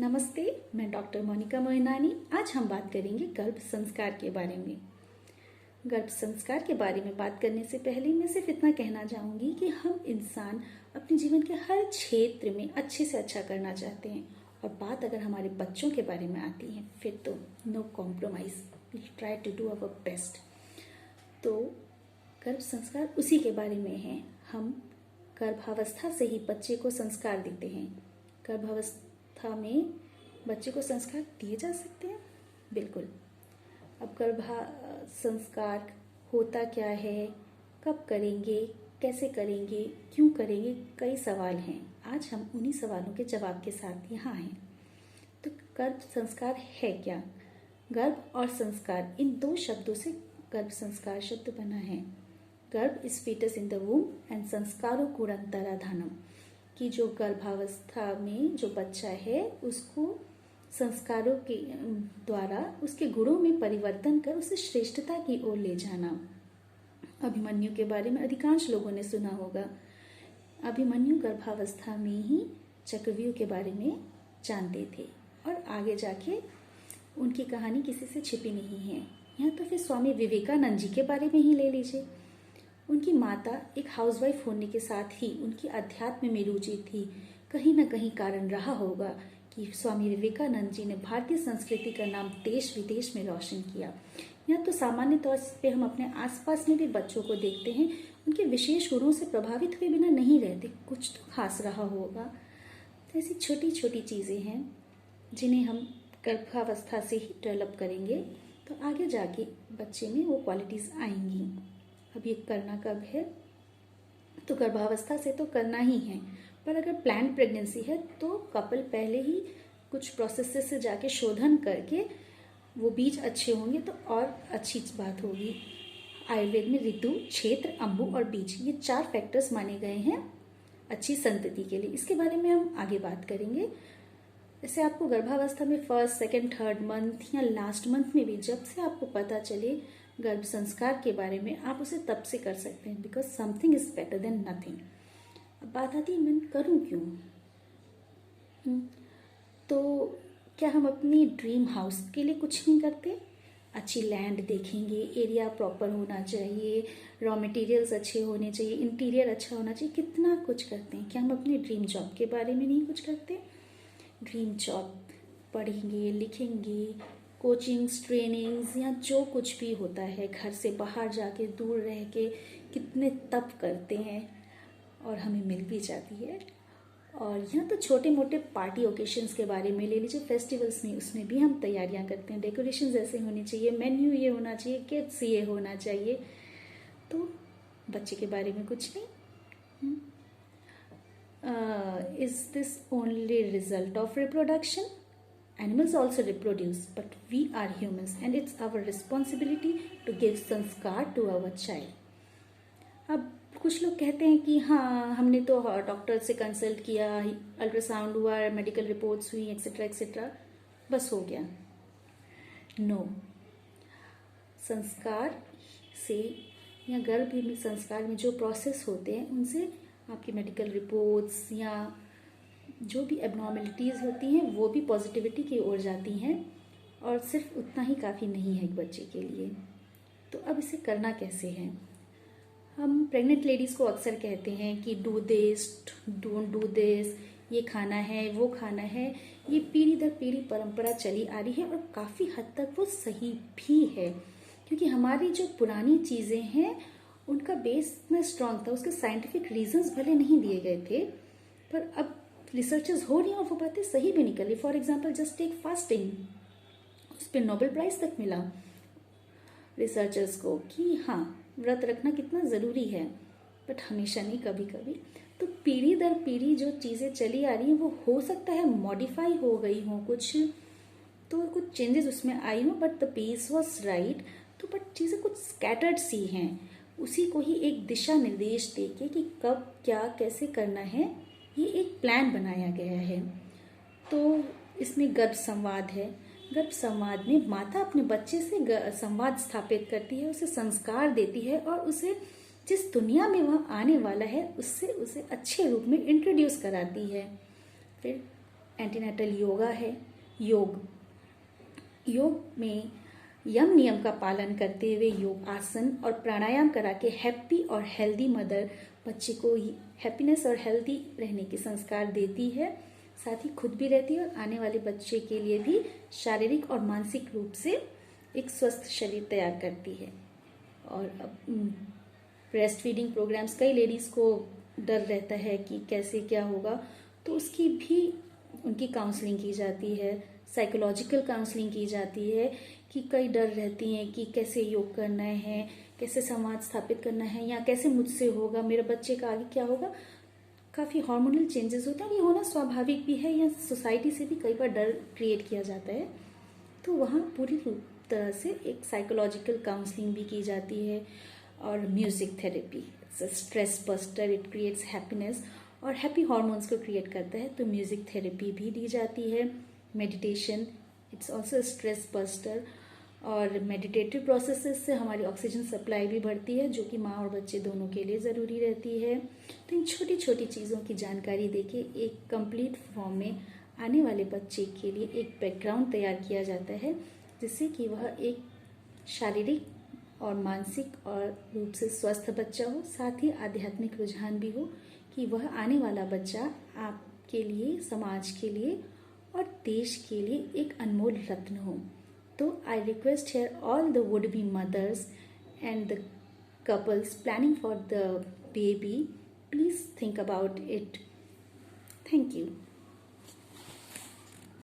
नमस्ते, मैं डॉक्टर मोनिका मोइनानी। आज हम बात करेंगे गर्भ संस्कार के बारे में। गर्भ संस्कार के बारे में बात करने से पहले मैं सिर्फ इतना कहना चाहूँगी कि हम इंसान अपने जीवन के हर क्षेत्र में अच्छे से अच्छा करना चाहते हैं, और बात अगर हमारे बच्चों के बारे में आती है फिर तो no compromise, we try to do our best. तो गर्भ संस्कार उसी के बारे में है। हम गर्भावस्था से ही बच्चे को संस्कार देते हैं। गर्भावस्था में बच्चे को संस्कार दिए जा सकते हैं, बिल्कुल। अब संस्कार होता क्या है, कब करेंगे, कैसे करेंगे, क्यों करेंगे, कई सवाल हैं। आज हम उन्हीं सवालों के जवाब के साथ यहाँ हैं। तो गर्भ संस्कार है क्या? गर्भ और संस्कार, इन दो शब्दों से गर्भ संस्कार शब्द बना है। Garbha is fetus in the womb and संस्कारो कुरंतराधानम, कि जो गर्भावस्था में जो बच्चा है उसको संस्कारों के द्वारा उसके गुणों में परिवर्तन कर उसे श्रेष्ठता की ओर ले जाना। अभिमन्यु के बारे में अधिकांश लोगों ने सुना होगा। अभिमन्यु गर्भावस्था में ही चक्रव्यूह के बारे में जानते थे, और आगे जाके उनकी कहानी किसी से छिपी नहीं है। यहाँ तो फिर स्वामी विवेकानंद जी के बारे में ही ले लीजिए। उनकी माता एक हाउसवाइफ होने के साथ ही उनकी अध्यात्म में रुचि थी। कहीं ना कहीं कारण रहा होगा कि स्वामी विवेकानंद जी ने भारतीय संस्कृति का नाम देश विदेश में रोशन किया। यहाँ तो सामान्य तौर पे हम अपने आसपास में भी बच्चों को देखते हैं, उनके विशेष गुणों से प्रभावित हुए बिना नहीं रहते, कुछ तो खास रहा होगा। तो ऐसी छोटी छोटी चीज़ें हैं जिन्हें हम गर्भावस्था से ही डेवलप करेंगे तो आगे जाके बच्चे में वो क्वालिटीज़ आएंगी। अब ये करना कब है? तो गर्भावस्था से तो करना ही है, पर अगर प्लान्ड प्रेगनेंसी है तो कपल पहले ही कुछ प्रोसेस से जाके शोधन करके वो बीज अच्छे होंगे तो और अच्छी बात होगी। आयुर्वेद में ऋतु, क्षेत्र, अंबु और बीज, ये 4 फैक्टर्स माने गए हैं अच्छी संतति के लिए। इसके बारे में हम आगे बात करेंगे। जैसे आपको गर्भावस्था में फर्स्ट, सेकेंड, थर्ड मंथ या लास्ट मंथ में भी जब से आपको पता चले गर्भ संस्कार के बारे में, आप उसे तब से कर सकते हैं, because something is better than nothing. अब बात आती है मैं करूं क्यों? तो क्या हम अपनी ड्रीम हाउस के लिए कुछ नहीं करते? अच्छी लैंड देखेंगे, एरिया प्रॉपर होना चाहिए, रॉ मटेरियल्स अच्छे होने चाहिए, इंटीरियर अच्छा होना चाहिए, कितना कुछ करते हैं। क्या हम अपनी ड्रीम जॉब के बारे में नहीं कुछ करते? ड्रीम जॉब पढ़ेंगे, लिखेंगे, कोचिंग्स, ट्रेनिंग्स या जो कुछ भी होता है, घर से बाहर जाके दूर रह के कितने तप करते हैं और हमें मिल भी जाती है। और यहाँ तो छोटे मोटे पार्टी ओकेशंस के बारे में ले लीजिए, फेस्टिवल्स में, उसमें भी हम तैयारियां करते हैं। डेकोरेशन ऐसे होनी चाहिए, मेन्यू ये होना चाहिए, किड्स ये होना चाहिए। तो बच्चे के बारे में कुछ नहीं। Is this only result of reproduction? Animals also reproduce, but we are humans and it's our responsibility to give संस्कार to our child. अब कुछ लोग कहते हैं कि हाँ, हमने तो डॉक्टर से कंसल्ट किया, अल्ट्रासाउंड हुआ, मेडिकल रिपोर्ट्स हुई, एक्सेट्रा एक्सेट्रा, बस हो गया। नो, संस्कार से या गर्भ में संस्कार में जो प्रोसेस होते हैं उनसे आपकी मेडिकल रिपोर्ट्स या जो भी एबनॉर्मेलिटीज़ होती हैं वो भी पॉजिटिविटी की ओर जाती हैं, और सिर्फ उतना ही काफ़ी नहीं है एक बच्चे के लिए। तो अब इसे करना कैसे है? हम प्रेग्नेंट लेडीज़ को अक्सर कहते हैं कि do this, don't do this, ये खाना है, वो खाना है। ये पीढ़ी दर पीढ़ी परंपरा चली आ रही है और काफ़ी हद तक वो सही भी है, क्योंकि हमारी जो पुरानी चीज़ें हैं उनका बेस में स्ट्रांग था, उसके साइंटिफिक रीजंस भले नहीं दिए गए थे, पर अब रिसर्चेस हो रही हैं और वो बातें सही भी निकल रही। For example just take fasting, उस पर नोबेल प्राइज तक मिला रिसर्चर्स को कि हाँ, व्रत रखना कितना ज़रूरी है, बट हमेशा नहीं, कभी कभी। तो पीढ़ी दर पीढ़ी जो चीज़ें चली आ रही हैं वो हो सकता है मॉडिफाई हो गई हो कुछ, तो कुछ चेंजेस उसमें आई हो, but the pace was right. तो बट चीज़ें कुछ स्कैटर्ड सी हैं, उसी को ही एक दिशा निर्देश दे के कि कब क्या कैसे करना है, ये एक प्लान बनाया गया है। तो इसमें गर्भ संवाद है। गर्भ संवाद में माता अपने बच्चे से संवाद स्थापित करती है, उसे संस्कार देती है और उसे जिस दुनिया में वह आने वाला है उससे उसे अच्छे रूप में इंट्रोड्यूस कराती है। फिर एंटीनेटल योगा है, योग में यम नियम का पालन करते हुए योग आसन और प्राणायाम करा के हैप्पी और हेल्दी मदर बच्चे को हैप्पीनेस और हेल्दी रहने के संस्कार देती है, साथ ही खुद भी रहती है और आने वाले बच्चे के लिए भी शारीरिक और मानसिक रूप से एक स्वस्थ शरीर तैयार करती है। और अब ब्रेस्ट फीडिंग प्रोग्राम्स, कई लेडीज़ को डर रहता है कि कैसे क्या होगा, तो उसकी भी उनकी काउंसलिंग की जाती है, साइकोलॉजिकल काउंसलिंग की जाती है कि कई डर रहती हैं कि कैसे योग करना है, कैसे संवाद स्थापित करना है, या कैसे मुझसे होगा, मेरे बच्चे का आगे क्या होगा। काफ़ी हार्मोनल चेंजेस होते हैं, ये होना स्वाभाविक भी है, या सोसाइटी से भी कई बार डर क्रिएट किया जाता है। तो वहाँ पूरी तरह से एक साइकोलॉजिकल काउंसलिंग भी की जाती है। और music therapy, it's a stress buster, it creates happiness और हैप्पी हॉर्मोन्स को क्रिएट करता है, तो म्यूजिक थेरेपी भी दी जाती है। Meditation, it's also stress buster, और मेडिटेटिव प्रोसेसेस से हमारी ऑक्सीजन सप्लाई भी बढ़ती है, जो कि माँ और बच्चे दोनों के लिए ज़रूरी रहती है। तो इन छोटी छोटी चीज़ों की जानकारी देके एक कंप्लीट फॉर्म में आने वाले बच्चे के लिए एक बैकग्राउंड तैयार किया जाता है, जिससे कि वह एक शारीरिक और मानसिक और रूप से स्वस्थ बच्चा हो, साथ ही आध्यात्मिक रुझान भी हो कि वह आने वाला बच्चा आपके लिए, समाज के लिए और देश के लिए एक अनमोल रत्न हो। तो I request here all the would be mothers and the couples planning for the baby, please think about it. Thank you.